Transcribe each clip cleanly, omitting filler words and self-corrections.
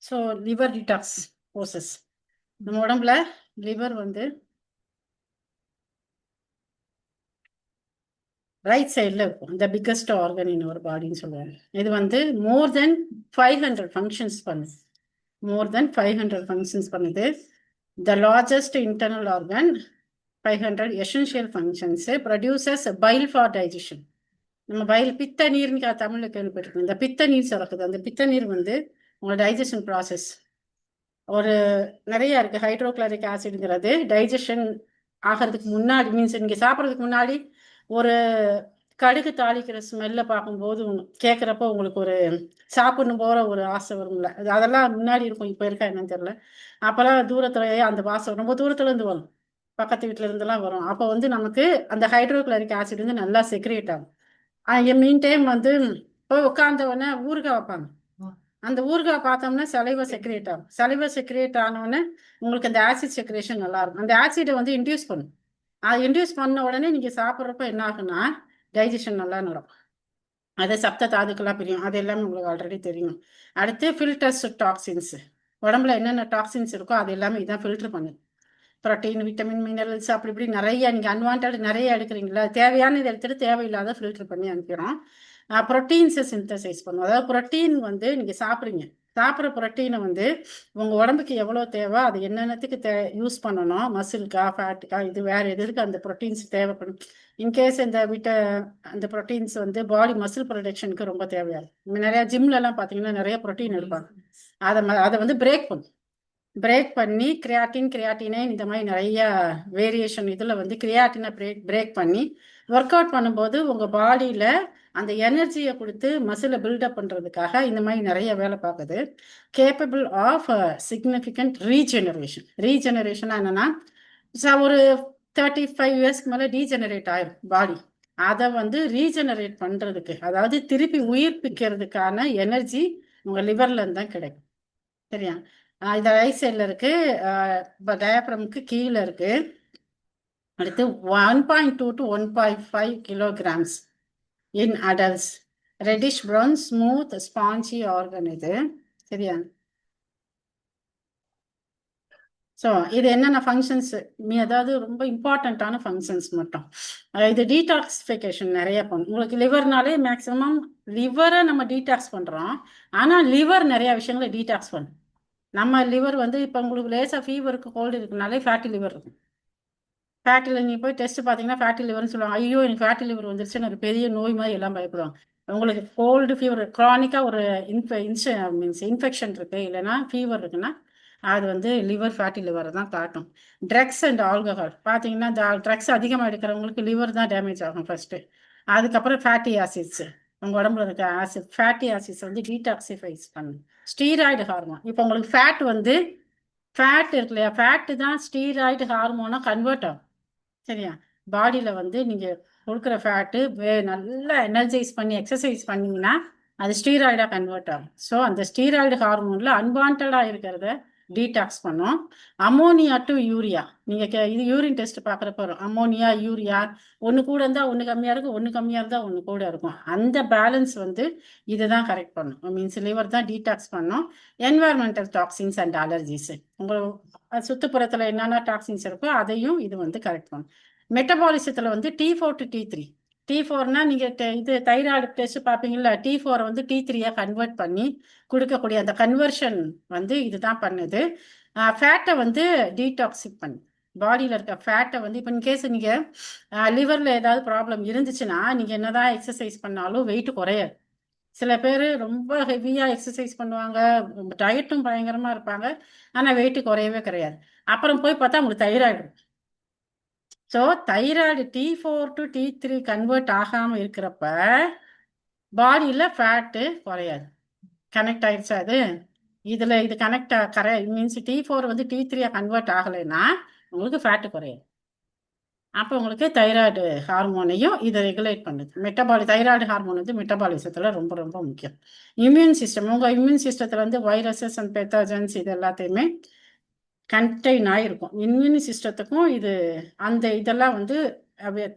So liver detox process நம்ம உடம்புல liver வந்து ரைட் சைடில் இருக்கும். இந்த பிக்கஸ்ட் ஆர்கன் இன் ஒரு பாடின்னு சொல்லுவாங்க. இது வந்து மோர் தென் 500 ஃபங்க்ஷன்ஸ் பண்ணுது. மோர் தென் 500 ஃபங்க்ஷன்ஸ் பண்ணுது. The largest internal organ 500 essential functions produces file for digestion. நம்ம பைல் பித்த நீர்னு தமிழில் கேள்விப்பட்டிருக்கோம். இந்த பித்த நீர் சுரக்குது. அந்த பித்த நீர் வந்து உங்களோட டைஜஷன் ப்ராசஸ் ஒரு நிறைய இருக்கு. ஹைட்ரோக்ளோரிக் ஆசிட்ங்கிறது டைஜஷன் ஆகிறதுக்கு முன்னாடி, மீன்ஸ் நீங்க சாப்பிட்றதுக்கு முன்னாடி ஒரு கடுகு தாளிக்கிற ஸ்மெல்ல பார்க்கும்போது கேட்குறப்ப உங்களுக்கு ஒரு சாப்பிடணும் போற ஒரு ஆசை வரும்ல, அதெல்லாம் முன்னாடி இருக்கும். இப்போ இருக்கா என்னன்னு தெரியல. அப்போல்லாம் தூரத்துலயே அந்த வாசம் ரொம்ப தூரத்துல இருந்து வரும், பக்கத்து வீட்டுல இருந்தெல்லாம் வரும். அப்போ வந்து நமக்கு அந்த ஹைட்ரோக்ளோரிக் ஆசிட் வந்து நல்லா செக்ரேட் ஆகும். மீன் டைம் வந்து போய் உட்கார்ந்த உடனே ஊறுகாய் வைப்பாங்க. அந்த ஊறுகாய் பார்த்தோம்னா சலைவா செக்ரேட் ஆகும். சலைவா செக்ரேட் ஆனோடனே உங்களுக்கு அந்த ஆசிட் செக்ரேஷன் நல்லா இருக்கும். அந்த ஆசிடை வந்து இன்டியூஸ் பண்ணும். அது இன்டியூஸ் பண்ண உடனே நீங்க சாப்பிட்றப்ப என்ன ஆகுன்னா டைஜஷன் நல்லா நடக்கும். அது சப்த தாதுக்கெல்லாம் பிரியும். அது எல்லாமே உங்களுக்கு ஆல்ரெடி தெரியும். அடுத்து ஃபில்டர்ஸ் டாக்ஸின்ஸ். உடம்புல என்னென்ன டாக்ஸின்ஸ் இருக்கோ அது எல்லாமே இதான் ஃபில்டர் பண்ணுது. ப்ரோட்டீன், விட்டமின், மினரல்ஸ் அப்படி இப்படி நிறைய நீங்கள் அன்வான்ட் நிறைய எடுக்கிறீங்களா, தேவையானது எடுத்துட்டு தேவையில்லாத ஃபில்டர் பண்ணி அனுப்பிடுறோம். ப்ரோட்டீன்ஸை சிந்தசைஸ் பண்ணும். அதாவது ப்ரோட்டீன் வந்து நீங்கள் சாப்பிட்றீங்க, சாப்பிட்ற ப்ரோட்டீனை வந்து உங்கள் உடம்புக்கு எவ்வளோ தேவை, அது என்னென்னத்துக்கு யூஸ் பண்ணணும், மசில்கா ஃபேட்டுக்கா, இது வேறு எதுக்கு அந்த ப்ரோட்டீன்ஸ் தேவைப்படும். இன்கேஸ் அந்த ப்ரோட்டீன்ஸ் வந்து பாடி மசில் ப்ரொடக்ஷனுக்கு ரொம்ப தேவையாகும். நிறையா ஜிம்லலாம் பார்த்தீங்கன்னா நிறைய ப்ரோட்டீன் எடுப்பாங்க. அதை வந்து பிரேக் பண்ணி கிரியாட்டினைன் இந்த மாதிரி நிறைய வேரியேஷன் இதில் வந்து கிரியாட்டினை பிரேக் பண்ணி ஒர்க் அவுட் பண்ணும்போது உங்கள் பாடியில் அந்த எனர்ஜியை கொடுத்து மசிலை பில்டப் பண்ணுறதுக்காக இந்த மாதிரி நிறைய வேலை பார்க்குது. கேப்பபிள் ஆஃப் சிக்னிஃபிகண்ட் ரீஜெனரேஷனாக என்னென்னா, ஒரு 35 இயர்ஸ்க்கு மேலே டீஜெனரேட் ஆயிரும் பாடி. அதை வந்து ரீஜெனரேட் பண்ணுறதுக்கு, அதாவது திருப்பி உயிர்ப்பிக்கிறதுக்கான எனர்ஜி உங்கள் லிவர்லேருந்து தான் கிடைக்கும். சரியா? இந்த ரைட் சைடில் இருக்கு, டயாப்ரமுக்கு கீழே இருக்கு. அடுத்து 1.2 to 1.5 kilograms in adults. Reddish brown smooth spongy organ இது. சரியா? ஸோ இது என்னென்ன ஃபங்க்ஷன்ஸ், அதாவது ரொம்ப இம்பார்ட்டண்ட்டான ஃபங்க்ஷன்ஸ் மட்டும். இது டீடாக்சிஃபிகேஷன் நிறைய பண்ணும். உங்களுக்கு லிவர்னாலே மேக்ஸிமம் லிவரை நம்ம டீடாக்ஸ் பண்ணுறோம். ஆனால் லிவர் நிறைய விஷயங்களை டீடாக்ஸ் பண்ணும். நம்ம லிவர் வந்து இப்போ உங்களுக்கு லேசாக ஃபீவருக்கு கோல்டு இருக்குனாலே ஃபேட்டி லிவர் இருக்கும். ஃபேட்டி நீங்கள் போய் டெஸ்ட் பார்த்தீங்கன்னா ஃபேட்டி லிவர்னு சொல்லுவாங்க. ஐயோ எனக்கு ஃபேட்டி லிவர் வந்துருச்சுன்னு ஒரு பெரிய நோய் மாதிரி எல்லாம் பயப்படுவாங்க. உங்களுக்கு கோல்டு ஃபீவர் க்ரானிக்காக ஒரு இன்ஃபெக்ஷன் இருக்குது, இல்லைன்னா ஃபீவர் இருக்குன்னா அது வந்து லிவர் ஃபேட்டி லிவரை தான் காட்டும். ட்ரக்ஸ் அண்ட் ஆல்கஹால் பார்த்தீங்கன்னா, ட்ரக்ஸ் அதிகமாக எடுக்கிறவங்களுக்கு லிவர் தான் டேமேஜ் ஆகும் ஃபர்ஸ்ட்டு. அதுக்கப்புறம் ஃபேட்டி ஆசிட்ஸ், உங்கள் உடம்புல இருக்க ஆசிட் ஃபேட்டி ஆசிட்ஸ் வந்து டீடாக்சிஃபைஸ் பண்ணும். ஸ்டீராய்டு ஹார்மோன், இப்போ உங்களுக்கு ஃபேட் இருக்கு இல்லையா, ஃபேட்டு தான் ஸ்டீராய்டு ஹார்மோனாக கன்வெர்ட் ஆகும். சரியா? பாடியில் வந்து நீங்கள் கொடுக்குற ஃபேட்டு நல்லா எனர்ஜைஸ் பண்ணி எக்ஸசைஸ் பண்ணிங்கன்னா அது ஸ்டீராய்டாக கன்வெர்ட் ஆகும். ஸோ அந்த ஸ்டீராய்டு ஹார்மோனில் அன்வான்டாக இருக்கிறத டீடாக்ஸ் பண்ணும். அமோனியா டு யூரியா, நீங்கள் இது யூரின் டெஸ்ட் பார்க்குறப்ப வரும். அமோனியா யூரியா ஒன்று கூட இருந்தால் ஒன்று கம்மியாக இருக்கும், ஒன்று கம்மியாக இருந்தால் ஒன்று கூட இருக்கும். அந்த பேலன்ஸ் வந்து இதுதான் கரெக்ட் பண்ணும். மீன்ஸ் லிவர் தான் டீடாக்ஸ் பண்ணும். என்வாயர்மெண்டல் டாக்ஸின்ஸ் அண்ட் அலர்ஜிஸ், உங்கள் சுற்றுப்புறத்தில் என்னென்ன டாக்ஸின்ஸ் இருக்கோ அதையும் இது வந்து கரெக்ட் பண்ணும். மெட்டபாலிசத்தில் வந்து T4 to T3. T4னா நீங்கள் இது தைராய்டு டெஸ்ட் பார்ப்பீங்களா, T4 வந்து T3யாக கன்வெர்ட் பண்ணி கொடுக்கக்கூடிய அந்த கன்வர்ஷன் வந்து இதுதான் பண்ணுது. ஃபேட்டை வந்து டீடாக்சிக் பண்ணு. பாடியில் இருக்க ஃபேட்டை வந்து இப்போ இன்கேஸ் நீங்கள் லிவரில் ஏதாவது ப்ராப்ளம் இருந்துச்சுன்னா நீங்கள் என்னதான் எக்ஸசைஸ் பண்ணாலும் வெயிட் குறையாது. சில பேர் ரொம்ப ஹெவியாக எக்ஸசைஸ் பண்ணுவாங்க, டயட்டும் பயங்கரமாக இருப்பாங்க, ஆனால் வெயிட்டு குறையவே கிடையாது. அப்புறம் போய் பார்த்தா உங்களுக்கு thyroid. So thyroid T4 to T3 convert ஆகாமல் இருக்கிறப்ப பாடியில் ஃபேட்டு குறையாது. கனெக்ட் ஆயிடுச்சு அது இதில். இது கனெக்ட் மீன்ஸ் T4 வந்து T3 கன்வெர்ட் ஆகலைன்னா உங்களுக்கு ஃபேட்டு குறையாது. அப்போ உங்களுக்கு தைராய்டு ஹார்மோனையும் இதை ரெகுலேட் பண்ணுது. தைராய்டு ஹார்மோன் வந்து மெட்டபாலிசத்தில் ரொம்ப ரொம்ப முக்கியம். இம்யூன் சிஸ்டம், உங்கள் இம்யூன் சிஸ்டத்தில் வந்து வைரஸஸ் அண்ட் பெத்தோஜன்ஸ் இது எல்லாத்தையுமே கண்டெயின் ஆகிருக்கும். இம்யூனி சிஸ்டத்துக்கும் இது அந்த இதெல்லாம் வந்து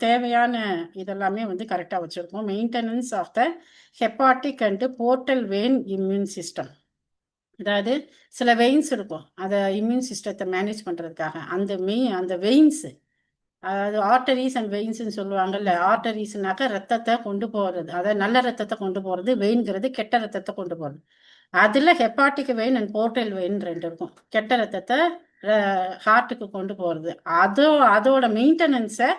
தேவையான இதெல்லாமே வந்து கரெக்டாக வச்சுருக்கோம். Maintenance of the hepatic and portal vein immune system. அதாவது சில வெயின்ஸ் இருக்கும், அதை இம்யூன் சிஸ்டத்தை மேனேஜ் பண்ணுறதுக்காக. அந்த வெயின்ஸ், அதாவது ஆர்டரிஸ் அண்ட் வெயின்ஸ்ன்னு சொல்லுவாங்கல்ல. ஆர்டரிஸ்னாக்க ரத்தத்தை கொண்டு போகிறது, அதாவது நல்ல ரத்தத்தை கொண்டு போகிறது. வெயின்கிறது கெட்ட ரத்தத்தை கொண்டு போகிறது. அதில் hepatic vein and portal vein ரெண்டு இருக்கும். கெட்ட ரத்தத்தை ஹார்ட்டுக்கு கொண்டு போகிறது. அதோட மெயின்டெனன்ஸை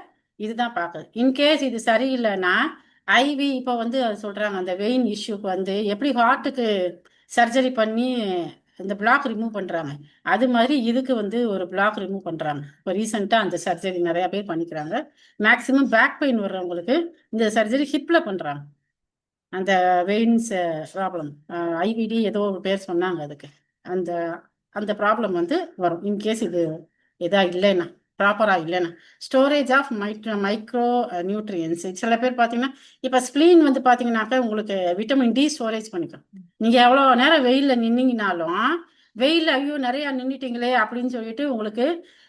இதுதான் பார்க்குது. இன்கேஸ் இது சரியில்லைன்னா ஐவி இப்போ வந்து சொல்கிறாங்க, அந்த வெயின் இஷ்யூக்கு வந்து எப்படி ஹார்ட்டுக்கு சர்ஜரி பண்ணி இந்த பிளாக் ரிமூவ் பண்ணுறாங்க, அது மாதிரி இதுக்கு வந்து ஒரு பிளாக் ரிமூவ் பண்ணுறாங்க. இப்போ ரீசெண்டாக அந்த சர்ஜரி நிறையா பேர் பண்ணிக்கிறாங்க. மேக்ஸிமம் பேக் பெயின் வர்றவங்களுக்கு இந்த சர்ஜரி ஹிப்பில் பண்ணுறாங்க. அந்த வெயின்ஸ் ப்ராப்ளம், ஐவிடி ஏதோ ஒரு பேர் சொன்னாங்க அதுக்கு. அந்த அந்த ப்ராப்ளம் வந்து வரும் இன்கேஸ் இது எதா இல்லைன்னா, ப்ராப்பராக இல்லைன்னா. Storage of micro nutrients. சில பேர் பார்த்தீங்கன்னா, இப்போ ஸ்ப்ளீன் வந்து பார்த்தீங்கன்னாக்கா உங்களுக்கு விட்டமின் டி ஸ்டோரேஜ் பண்ணிக்கும். நீங்கள் எவ்வளோ நேரம் வெயிலில் நின்னீங்கனாலும், வெயிலில் ஐயோ நிறையா நின்றுட்டீங்களே அப்படின்னு சொல்லிட்டு உங்களுக்கு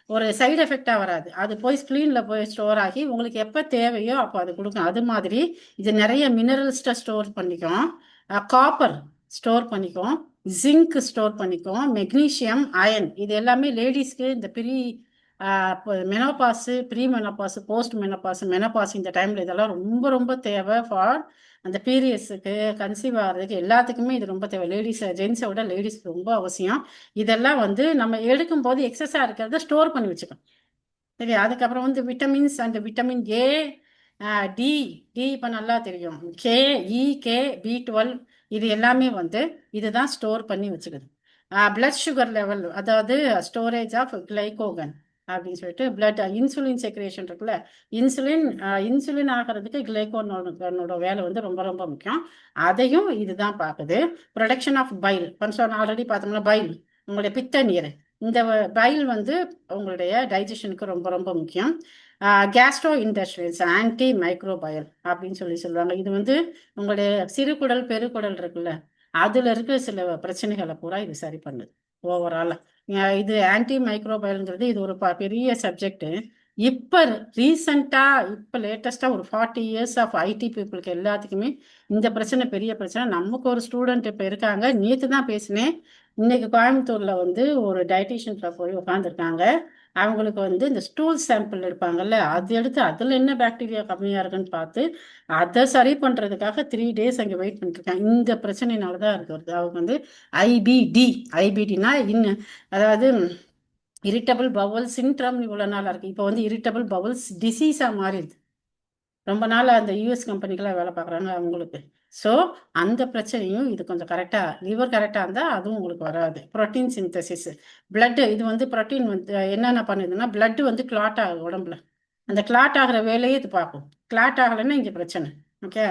ஒரு சைடு எஃபெக்டாக வராது. அது போய் ஸ்ப்ளீனில் போய் ஸ்டோர் ஆகி உங்களுக்கு எப்போ தேவையோ அப்போ அது கொடுக்கும். அது மாதிரி இது நிறைய மினரல்ஸ்ட்டை ஸ்டோர் பண்ணிக்கும், காப்பர் ஸ்டோர் பண்ணிக்கும், ஜிங்க் ஸ்டோர் பண்ணிக்கும், மெக்னீஷியம், அயன். இது எல்லாமே லேடிஸ்க்கு இந்த மெனோபாஸு, ப்ரீ மெனோபாஸு, போஸ்ட் மெனோபாஸு, மெனோபாஸ் இந்த டைமில் இதெல்லாம் ரொம்ப ரொம்ப தேவை ஃபார் அந்த பீரியட்ஸுக்கு, கன்சீவ் ஆகிறதுக்கு, எல்லாத்துக்குமே இது ரொம்ப தேவை. ஜென்ஸை விட லேடிஸ்க்கு ரொம்ப அவசியம். இதெல்லாம் வந்து நம்ம எடுக்கும்போது எக்ஸஸாக இருக்கிறத ஸ்டோர் பண்ணி வச்சுக்கணும். சரி, அதுக்கப்புறம் வந்து vitamins and vitamin A, D. இப்போ நல்லா தெரியும். கே, இ, கே, பி12 இது எல்லாமே வந்து இதுதான் ஸ்டோர் பண்ணி வச்சுக்குது. பிளட் சுகர் லெவல், அதாவது ஸ்டோரேஜ் ஆஃப் கிளைகோகன் அப்படின்னு சொல்லிட்டு, பிளட் இன்சுலின் செக்ரேஷன் இருக்குல்ல, இன்சுலின் ஆகிறதுக்கு கிளைகோனோட வேலை வந்து ரொம்ப ரொம்ப முக்கியம். அதையும் இதுதான் பார்க்குது. ப்ரொடக்ஷன் ஆஃப் பைல், ஆல்ரெடி பார்த்தோம்னா பைல் உங்களுடைய பித்த நீர். இந்த பைல் வந்து உங்களுடைய டைஜஷனுக்கு ரொம்ப ரொம்ப முக்கியம். கேஸ்ட்ரோ இன்டெஸ்டைன்ஸ் ஆன்டி மைக்ரோபயல் அப்படின்னு சொல்லுவாங்க. இது வந்து உங்களுடைய சிறுகுடல் பெருக்குடல் இருக்குல்ல, அதுல இருக்க சில பிரச்சனைகளை பூரா இது சரி பண்ணுது ஓவராலா. இது ஆன்டி மைக்ரோபயல்ங்கிறது இது ஒரு பெரிய சப்ஜெக்ட். இப்போ இப்போ லேட்டஸ்டாக ஒரு 40 years ஆஃப் ஐடி பீப்புளுக்கு எல்லாத்துக்குமே இந்த பிரச்சனை பெரிய பிரச்சனை. நமக்கு ஒரு ஸ்டூடெண்ட் இப்போ இருக்காங்க, நேற்று தான் பேசினேன். இன்னைக்கு கோயம்புத்தூர்ல வந்து ஒரு டயட்டிஷியன்ல போய் உட்காந்துருக்காங்க. அவங்களுக்கு வந்து இந்த ஸ்டூல் சாம்பிள் எடுப்பாங்கல்ல, அது எடுத்து அதில் என்ன பாக்டீரியா கம்மியாக இருக்குன்னு பார்த்து அதை சரி பண்ணுறதுக்காக 3 days அங்கே வெயிட் பண்ணிட்டுருக்காங்க. இந்த பிரச்சனையினால தான் வருது. அவங்க வந்து ஐபிடினா அதாவது இரிட்டபிள் பவல் சிண்ட்ரம் இவ்வளோ நாளாக இருக்குது. இப்போ வந்து இரிட்டபிள் பவல்ஸ் டிசீஸாக மாறிடுது. ரொம்ப நாள் அந்த யூஎஸ் கம்பெனிக்கெல்லாம் வேலை பார்க்குறாங்க அவங்களுக்கு. ஸோ அந்த பிரச்சனையும் இது கொஞ்சம் கரெக்டாக, லிவர் கரெக்டாக இருந்தால் அதுவும் உங்களுக்கு வராது. ப்ரோட்டீன் சிந்தசிஸ், பிளட்டு, இது வந்து ப்ரோட்டீன் வந்து என்னென்ன பண்ணுதுன்னா, பிளட்டு வந்து கிளாட் ஆகும் உடம்புல. அந்த கிளாட் ஆகிற வேலையே இது பார்க்கும். கிளாட் ஆகலைன்னா இங்கே பிரச்சனை. ஓகே.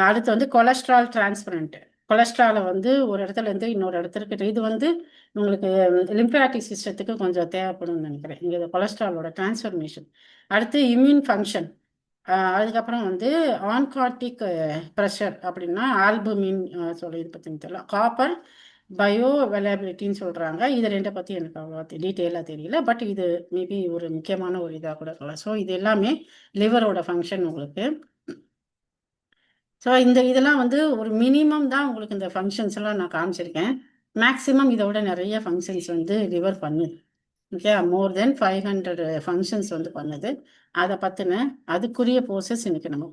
அடுத்து வந்து கொலஸ்ட்ரால் டிரான்ஸ்பரண்ட். கொலஸ்ட்ராலை வந்து ஒரு இடத்துல இருந்து இன்னொரு இடத்துக்கு, இது வந்து உங்களுக்கு லிம்ஃபாட்டிக் சிஸ்டத்துக்கு கொஞ்சம் தேவைப்படும்னு நினைக்கிறேன் இங்கே கொலஸ்ட்ராலோட டிரான்ஸ்ஃபர்மேஷன். அடுத்து இம்யூன் ஃபங்க்ஷன். அதுக்கப்புறம் வந்து ஆன்கார்டிக் ப்ரெஷர் அப்படின்னா ஆல்புமின் இது பற்றி தெரியல. காப்பர் பயோ அவைலபிலிட்டின்னு சொல்கிறாங்க. இது ரெண்டை பற்றி எனக்கு அவ்வளோ டீட்டெயிலாக தெரியல. பட் இது மேபி ஒரு முக்கியமான ஒரு இதாக கூட இருக்கலாம். ஸோ இது எல்லாமே லிவரோட ஃபங்க்ஷன் உங்களுக்கு. ஸோ இதெல்லாம் வந்து ஒரு மினிமம் தான் உங்களுக்கு இந்த ஃபங்க்ஷன்ஸ் எல்லாம் நான் காமிச்சிருக்கேன். மேக்ஸிமம் இதோட நிறைய ஃபங்க்ஷன்ஸ் வந்து லிவர் பண்ணுது. ஓகே, மோர் தென் 500 ஃபங்க்ஷன்ஸ் வந்து பண்ணுது. அதை பற்றின அதுக்குரிய ப்ரோசஸ் இன்னைக்கு நம்ம